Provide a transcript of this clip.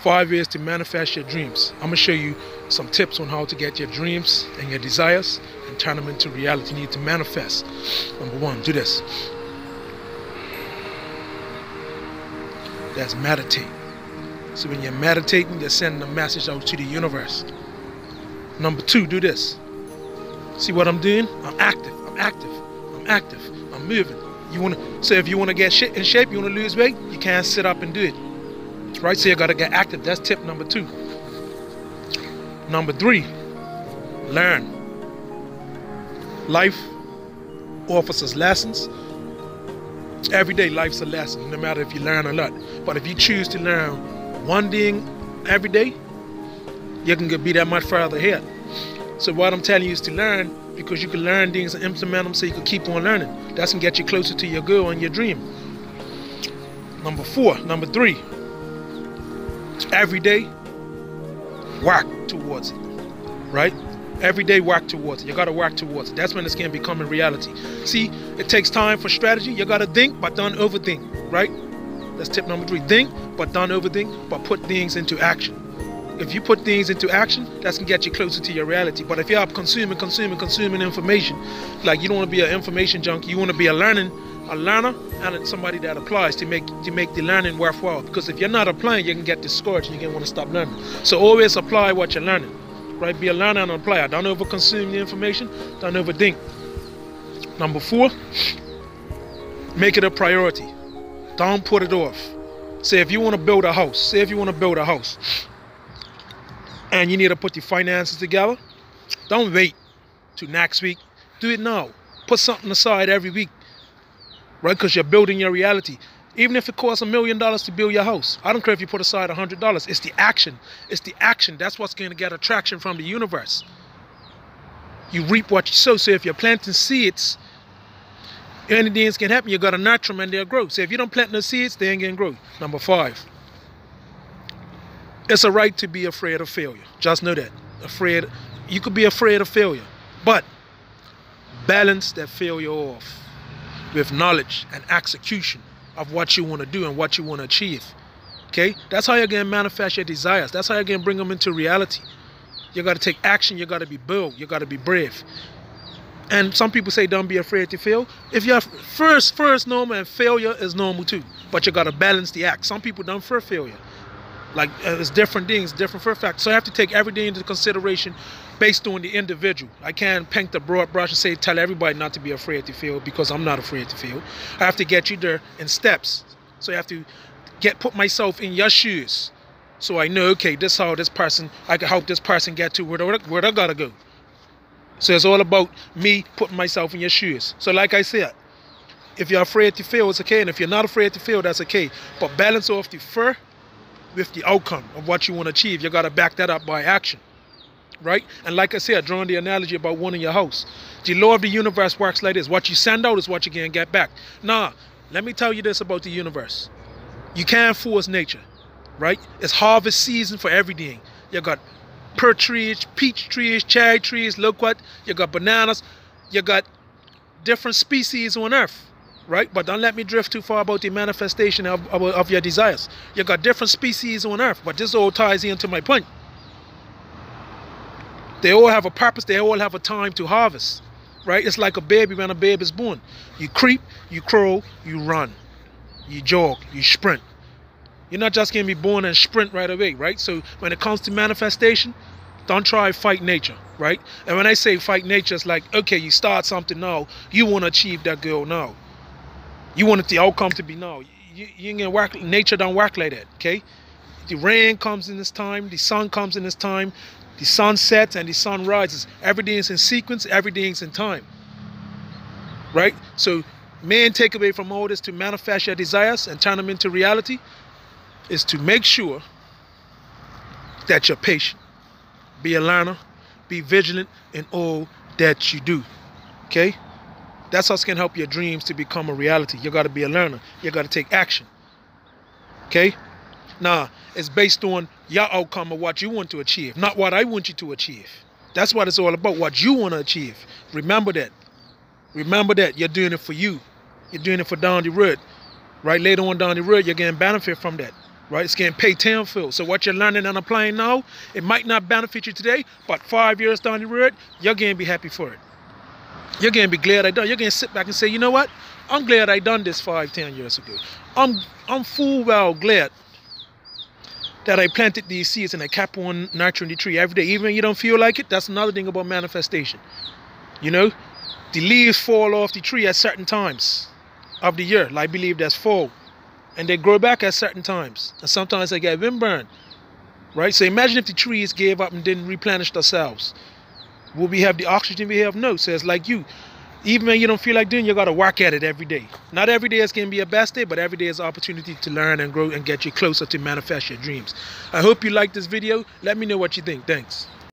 5 ways to manifest your dreams. I'm going to show you some tips on how to get your dreams and your desires and turn them into reality. You need to manifest. Number 1, do this. That's meditate. So when you're meditating, you're sending a message out to the universe. Number 2, do this. See what I'm doing? I'm active. I'm moving. So if you want to get in shape, you want to lose weight, you can't sit up and do it. Right? So you got to get active. That's tip number 2. Number 3, learn. Life offers us lessons. Every day life's a lesson, no matter if you learn a lot. But if you choose to learn one thing every day, you can be that much further ahead. So what I'm telling you is to learn, because you can learn things and implement them so you can keep on learning. That's going to get you closer to your goal and your dream. Number 3, every day work towards it. Right? Every day work towards it. You got to work towards it. That's when it's going to become a reality. See, it takes time for strategy. You got to think, but don't overthink. Right? That's tip number 3. Think, but don't overthink, but put things into action. If you put things into action, that's going to get you closer to your reality. But if you're up consuming information, like you don't want to be an information junkie, you want to be a learner and somebody that applies to make the learning worthwhile. Because if you're not applying, you can get discouraged and you can want to stop learning. So always apply what you're learning. Right? Be a learner and an applier. Don't overconsume the information. Don't overthink. Number 4, make it a priority. Don't put it off. Say if you want to build a house, and you need to put the finances together, don't wait till next week. Do it now. Put something aside every week, right? Because you're building your reality. Even if it costs $1 million to build your house, I don't care if you put aside $100. It's the action. That's what's going to get attraction from the universe. You reap what you sow. So if you're planting seeds, anything can happen. You got to nurture them and they'll grow. So if you don't plant no seeds, they ain't going to grow. Number 5. It's a right to be afraid of failure. Just know that. You could be afraid of failure, but balance that failure off with knowledge and execution of what you want to do and what you want to achieve. Okay? That's how you're going to manifest your desires. That's how you're going to bring them into reality. You got to take action. You got to be bold. You got to be brave. And some people say don't be afraid to fail. If you're first normal, and failure is normal too. But you got to balance the act. Some people don't fear failure. Like it's different things, different for facts. So I have to take everything into consideration based on the individual. I can't paint the broad brush and tell everybody not to be afraid to fail, because I'm not afraid to fail. I have to get you there in steps. So I have to put myself in your shoes. So I know, okay, this is how I can help this person get to where they gotta go. So it's all about me putting myself in your shoes. So like I said, if you're afraid to fail, it's okay. And if you're not afraid to fail, that's okay. But balance off the fear with the outcome of what you want to achieve. You got to back that up by action, right? And like I said, drawing the analogy about one in your house, the law of the universe works like this. What you send out is what you're going to get back. Now, let me tell you this about the universe. You can't force nature, right? It's harvest season for everything. You got pear trees, peach trees, cherry trees, look what, you got bananas, you got different species on earth. Right? But don't let me drift too far about the manifestation of your desires. You got different species on earth, but this all ties into my point. They all have a purpose. They all have a time to harvest. Right? It's like a baby when a baby is born. You creep, you crawl, you run, you jog, you sprint. You're not just going to be born and sprint right away, right? So when it comes to manifestation, don't try to fight nature, right? And when I say fight nature, it's like, okay, you start something now. You want to achieve that goal now. You want the outcome to be now. You ain't gonna work. Nature don't work like that. Okay, the rain comes in this time. The sun comes in this time. The sun sets and the sun rises. Everything is in sequence. Everything is in time. Right. So, main takeaway from all this to manifest your desires and turn them into reality is to make sure that you're patient. Be a learner. Be vigilant in all that you do. Okay. That's how it's going to help your dreams to become a reality. You got to be a learner. You got to take action. Okay? Now, it's based on your outcome of what you want to achieve, not what I want you to achieve. That's what it's all about, what you want to achieve. Remember that. Remember that. You're doing it for you. You're doing it for down the road. Right? Later on down the road, you're getting benefit from that. right? It's getting paid tenfold. So what you're learning and applying now, it might not benefit you today, but 5 years down the road, you're going to be happy for it. You're going to be glad I done. You're going to sit back and say, you know what? I'm glad I done this 5-10 years ago. I'm full well glad that I planted these seeds and I kept on nurturing the tree every day. Even when you don't feel like it, that's another thing about manifestation. You know, the leaves fall off the tree at certain times of the year. Like I believe that's fall. And they grow back at certain times. And sometimes they get windburn. Right? So imagine if the trees gave up and didn't replenish themselves. Will we have the oxygen we have? No. So it's like you. Even when you don't feel like doing, you got to work at it every day. Not every day is going to be a best day, but every day is an opportunity to learn and grow and get you closer to manifest your dreams. I hope you like this video. Let me know what you think. Thanks.